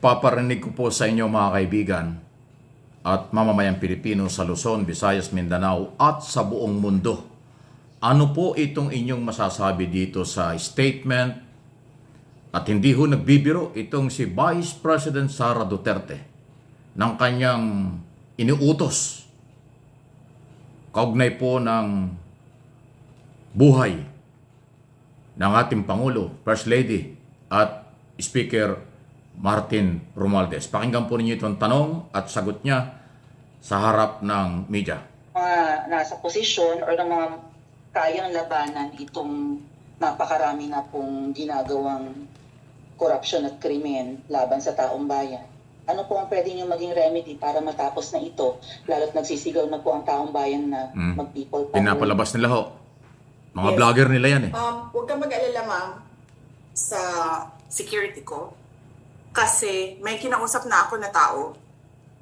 Ipaparinig ko po sa inyo mga kaibigan at mamamayang Pilipino sa Luzon, Visayas, Mindanao at sa buong mundo. Ano po itong inyong masasabi dito sa statement? At hindi ho nagbibiro itong si Vice President Sara Duterte ng kanyang iniutos kaugnay po ng buhay ng ating Pangulo, First Lady at Speaker Martin Romualdez. Pakinggan po ninyo itong tanong at sagot niya sa harap ng media. Mga nasa posisyon o ng mga kayang labanan itong napakarami na pong ginagawang korupsyon at krimen laban sa taong bayan. Ano po ang pwede nyo maging remedy para matapos na ito? Lalo't nagsisigaw na po ang taong bayan na mag-people power. Pinapalabas nila ho. Mga vlogger nila yan eh. Huwag kang mag-alala ma'am sa security ko. Kasi may kinausap na ako na tao.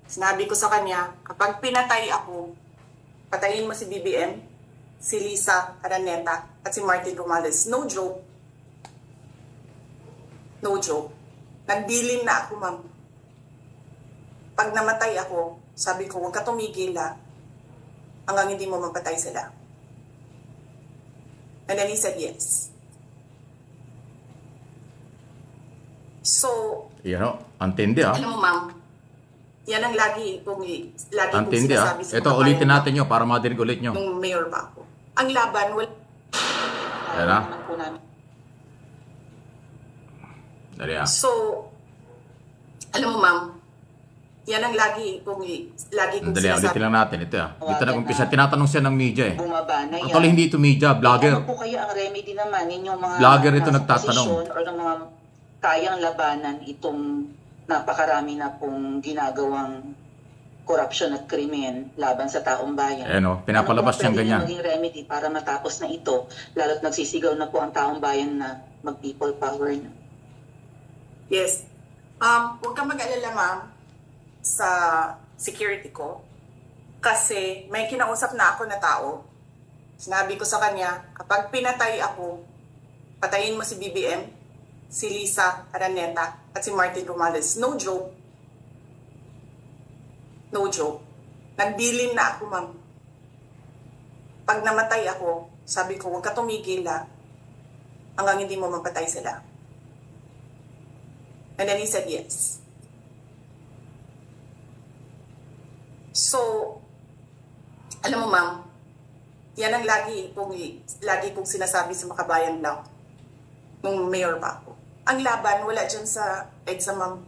Sinabi ko sa kanya, kapag pinatay ako, patayin mo si BBM, si Lisa Araneta, at si Martin Romualdez. No joke. No joke. Nagbilin na ako, ma'am. Pag namatay ako, sabi ko, huwag ka tumigil hanggang hindi mo mapatay sila. And then he said yes. So, yan o, antindi ah. Alam mo ma'am, yan ang lagi kong antindi sinasabi sa ito, ulitin natin nyo para madinig ulit nyo. Nung mayor pa ako. Ang laban, yan ah. Dali ah. So, alam mo ma'am, yan ang lagi kong Dali, sinasabi. ulitin lang natin ito ah. Dito nag-umpisa, tinatanong siya ng media eh. Bumaba na yan. Actually, hindi ito media, vlogger. Ano po kaya ang remedy naman ninyong mga Vlogger ito nasa nagtatanong. posisyon o ng mga kayang labanan itong napakarami na pong ginagawang korupsyon at krimen laban sa taong bayan. Pinapalabas siyang ganyan. Ano po ang pwede nyo maging remedy para matapos na ito? Lalo't nagsisigaw na po ang taong bayan na mag-people power na. Yes. Huwag kang mag-alala ma'am sa security ko. Kasi may kinausap na ako na tao. Sinabi ko sa kanya, kapag pinatay ako, patayin mo si BBM, si Lisa Araneta, at si Martin Romualdez. No joke. No joke. Nagbilin na ako, ma'am. Pag namatay ako, sabi ko, huwag ka tumigil hanggang hindi mo mapatay sila. And then he said yes. So, alam mo ma'am, yan ang lagi kong sinasabi sa makabayan lang nung mayor pa ako. Ang laban, wala dyan sa exam, ma'am.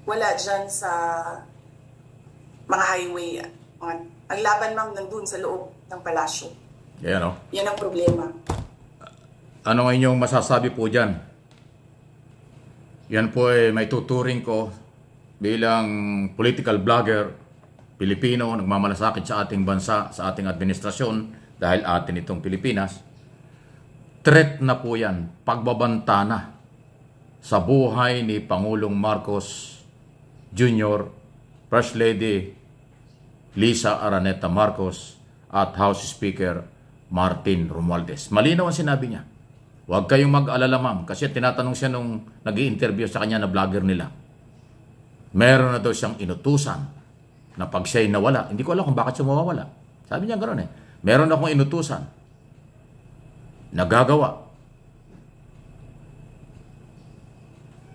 Wala dyan sa mga highway. Ang laban, ma'am, nandun sa loob ng palasyo. Yan o. Yan ang problema. Ano ang inyong masasabi po dyan? Yan po ay may tuturing ko bilang political blogger, Pilipino, nagmamalasakit sa ating bansa, sa ating administrasyon, dahil atin itong Pilipinas. Threat na po yan, pagbabanta na sa buhay ni Pangulong Marcos Jr., First Lady Lisa Araneta Marcos at House Speaker Martin Romualdez. Malinaw ang sinabi niya. Huwag kayong mag-alala ma'am, kasi tinatanong siya nung nag-i-interview sa kanya na vlogger nila. Meron na daw siyang inutusan na pag siya'y nawala, hindi ko alam kung bakit siya mawawala. Sabi niya gano'n eh. Meron akong inutusan nagagawa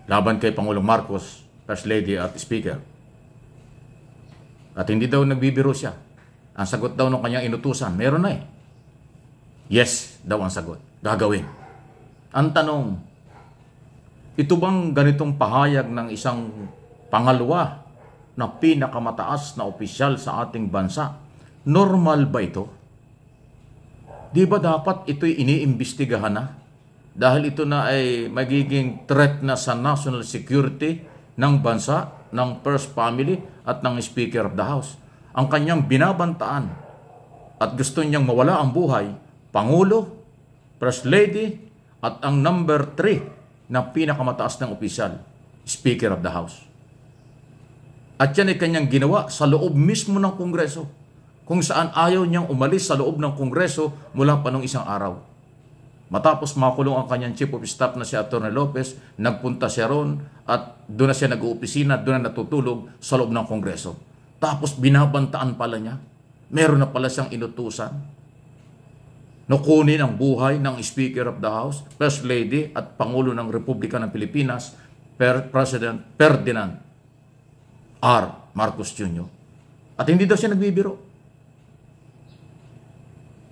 laban kay Pangulong Marcos, First Lady at Speaker. At hindi daw nagbibiro siya. Ang sagot daw ng kanyang inutusan, meron na eh. Yes daw ang sagot. Gagawin. Ang tanong, ito bang ganitong pahayag ng isang pangalawa na pinakamataas na opisyal sa ating bansa? Normal ba ito? Di ba dapat ito'y iniimbestigahan na? Dahil ito na ay magiging threat na sa national security ng bansa, ng First Family at ng Speaker of the House. Ang kanyang binabantaan at gusto niyang mawala ang buhay, Pangulo, First Lady at ang number 3 na pinakamataas ng opisyal, Speaker of the House. At yan ay kanyang ginawa sa loob mismo ng Kongreso, kung saan ayaw niyang umalis sa loob ng Kongreso mula pa nung isang araw. Matapos makulong ang kanyang chief of staff na si Atty. Lopez, nagpunta siya ron at doon na siya nag-uopisina, doon na natutulog sa loob ng Kongreso. Tapos binabantaan pala niya. Meron na pala siyang inutusan. Kunin ang buhay ng Speaker of the House, First Lady at Pangulo ng Republika ng Pilipinas, President Ferdinand R. Marcos Jr. At hindi daw siya nagbibiro.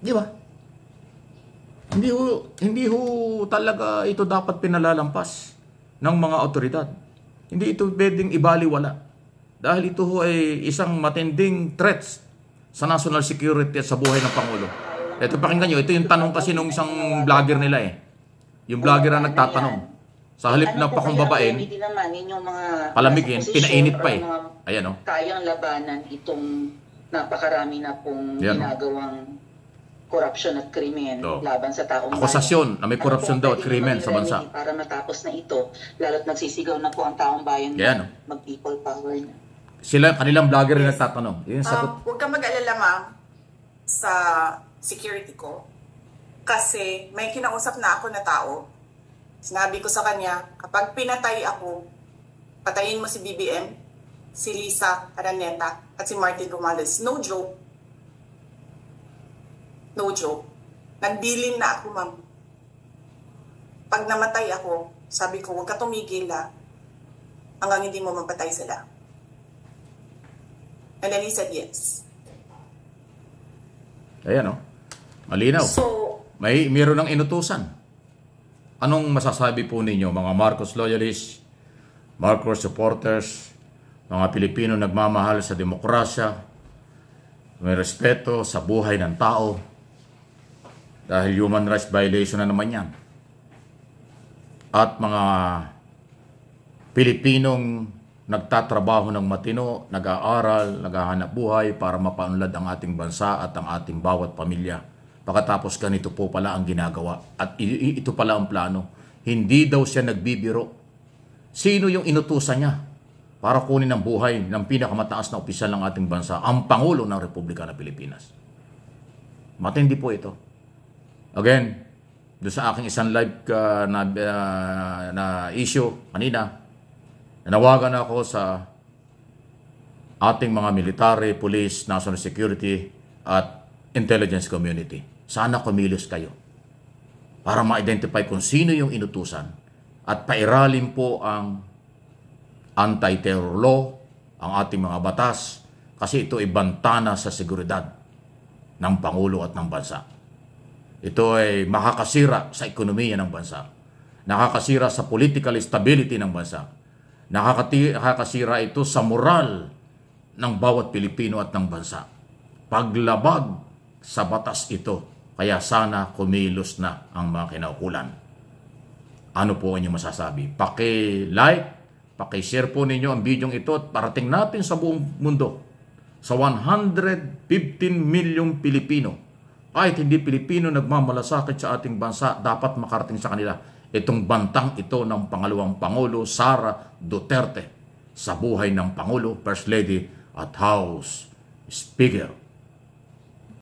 Di ba? Hindi ho talaga ito dapat pinalalampas ng mga otoridad. Hindi ito pwedeng ibaliwala. Dahil ito ho ay isang matinding threats sa national security at sa buhay ng Pangulo. Ito, pakinggan nyo. Ito yung tanong kasi nung isang vlogger nila eh. Yung vlogger na nagtatanong. Sa halip na pakumbabain, palamigin, pinainit pa eh. Ayan o. Kayang labanan itong napakarami na pong ginagawang corruption at krimen laban sa taong bayan. Akusasyon na may corruption daw at krimen sa bansa. Para matapos na ito, lalo't nagsisigaw na po ang taong bayan na mag-people power na. Sila, kanilang vlogger na nagtatanong. Yun, sagot. Huwag kang mag-alala, ma'am, sa security ko. Kasi may kinausap na ako na tao. Sinabi ko sa kanya, kapag pinatay ako, patayin mo si BBM, si Lisa Araneta, at si Martin Romales. No joke. No joke. Nagbilin na ako, ma'am. Pag namatay ako, sabi ko, huwag ka tumigil hanggang hindi mo mapatay sila. And then he said yes. Ayan o. Malinaw. So, Mayroon ng inutusan. Anong masasabi po ninyo, mga Marcos loyalists, Marcos supporters, mga Pilipino nagmamahal sa demokrasya, may respeto sa buhay ng tao, dahil human rights violation na naman yan. At mga Pilipinong nagtatrabaho ng matino, nag-aaral, naghahanap buhay para mapaunlad ang ating bansa at ang ating bawat pamilya. Pagkatapos ganito po pala ang ginagawa. At ito pala ang plano. Hindi daw siya nagbibiro. Sino yung inutusan niya para kunin ang buhay ng pinakamataas na opisyal ng ating bansa? Ang Pangulo ng Republika ng Pilipinas. Matindi po ito. Again, doon sa aking isang live na issue kanina, nanawagan ako sa ating mga military, police, national security, at intelligence community. Sana kumilos kayo para ma-identify kung sino yung inutusan at pairalim po ang anti-terror law, ang ating mga batas, kasi ito ay bantana sa seguridad ng Pangulo at ng bansa. Ito ay makakasira sa ekonomiya ng bansa, nakakasira sa political stability ng bansa, nakakasira ito sa moral ng bawat Pilipino at ng bansa. Paglabag sa batas ito, kaya sana kumilos na ang mga kinaukulan. Ano po ang inyong masasabi? Paki-like, paki-share po ninyo ang video ito at parating natin sa buong mundo. Sa 115 milyong Pilipino, kahit hindi Pilipino nagmamalasakit sa ating bansa, dapat makarating sa kanila itong bantang ito ng pangalawang Pangulo, Sara Duterte, sa buhay ng Pangulo, First Lady at House Speaker.